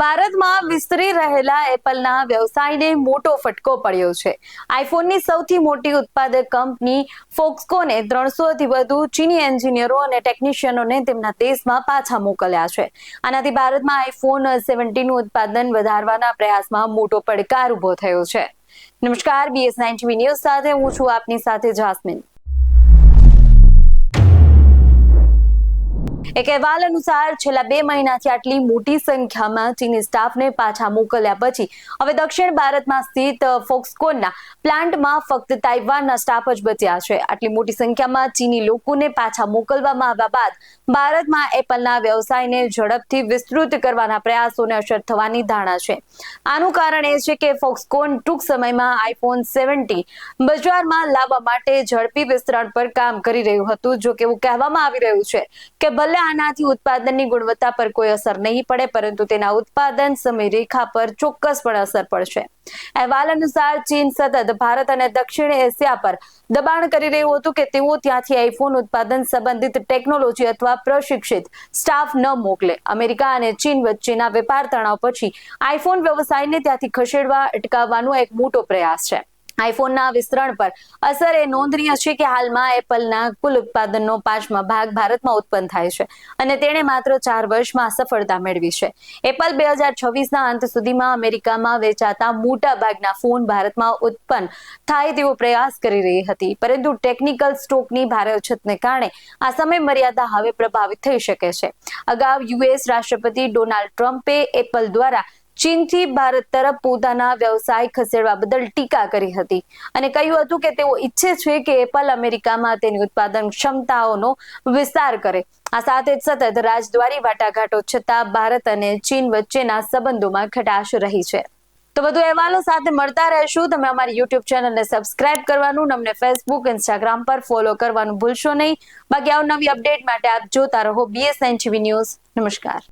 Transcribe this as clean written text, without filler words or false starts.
ભારતમાં વિસ્તરી રહેલા એપલના વ્યવસાયને મોટો ફટકો પડ્યો છે. આઈફોનની સૌથી મોટી ઉત્પાદક કંપની ફોક્સકોને 300થી વધુ ચીની એન્જિનિયરો અને ટેકનિશિયનોને તેમના દેશમાં પાછા મોકલ્યા છે. આનાથી ભારતમાં આઈફોન 17નું ઉત્પાદન વધારવાના પ્રયાસમાં મોટો પડકાર ઉભો થયો છે. નમસ્કાર, BS9 TV ન્યૂઝ સાથે હું છું આપની સાથે જાસ્મીન. એક અહેવાલ અનુસાર છેલ્લા 2 મહિનાથી આટલી મોટી સંખ્યામાં ચીની સ્ટાફને પાછા મોકલ્યા પછી હવે દક્ષિણ ભારતમાં સ્થિત ફોક્સકોનના પ્લાન્ટમાં ફક્ત તાઇવાનના સ્ટાફ જ બચ્યા છે. આટલી મોટી સંખ્યામાં ચીની લોકોને પાછા મોકલવામાં આવ્યા બાદ ભારતમાં એપલના વ્યવસાયને ઝડપથી વિસ્તૃત કરવાના પ્રયાસોને અસર થવાની ધારણા છે. આનું કારણ એ છે કે ફોક્સકોન ટૂંક સમયમાં આઈફોન 17 બજારમાં લાવવા માટે ઝડપી વિસ્તરણ પર કામ કરી રહ્યું હતું. જો કે એવું કહેવામાં આવી રહ્યું છે કે ભલે આનાથી ઉત્પાદનની ગુણવત્તા પર કોઈ અસર નહીં પડે, પરંતુ તેના ઉત્પાદન સમયરેખા પર ચોક્કસપણે અસર પડશે. અહેવાલ અનુસાર ચીન સતત ભારત અને દક્ષિણ એશિયા પર દબાણ કરી રહ્યું હતું કે તેઓ ત્યાંથી આઈફોન ઉત્પાદન સંબંધિત ટેકનોલોજી અથવા પ્રશિક્ષિત સ્ટાફ ન મોકલે. અમેરિકા અને ચીન વચ્ચેના વેપાર તણાવ પછી આઈફોન વ્યવસાયને ત્યાંથી ખસેડવા અટકાવવાનો એક મોટો પ્રયાસ છે. આઈફોનના વિસ્તરણ પર અસર એ નોંધનીય છે કે હાલમાં એપલના કુલ ઉત્પાદનનો 5મા ભાગ ભારતમાં ઉત્પન્ન થાય છે અને તેણે માત્ર 4 વર્ષમાં સફળતા મેળવી છે. એપલ 2026ના અંત સુધીમાં અમેરિકામાં વેચાતા મોટા ભાગના ફોન ભારતમાં ઉત્પન્ન થાય તેવો પ્રયાસ કરી રહી હતી, પરંતુ ટેકનિકલ સ્ટોકની ભારે અછતને કારણે આ સમય મર્યાદા હવે પ્રભાવિત થઈ શકે છે. અગાઉ યુએસ રાષ્ટ્રપતિ ડોનાલ્ડ ટ્રમ્પે એપલ દ્વારા ચીનથી ભારત તરફ પોતાના વ્યવસાય ખસેડવા બદલ ટીકા કરી હતી અને કહ્યું હતું કે તેઓ ઈચ્છે છે કે એપલ અમેરિકામાં તેની ઉત્પાદન ક્ષમતાઓનો વિસ્તાર કરે. આ સાથે જ સતત રાજદ્વારી વાટાઘાટો છતાં ભારત અને ચીન વચ્ચેના સંબંધોમાં ખટાશ રહી છે. તો વધુ અહેવાલો સાથે મળતા રહેશું. તમે અમારી YouTube ચેનલને સબસ્ક્રાઇબ કરવાનું, અમને Facebook, Instagram પર ફોલો કરવાનું ભૂલશો નહીં. બાકી નવી અપડેટ માટે આપ જોતા રહો BS9 TV ન્યૂઝ. નમસ્કાર.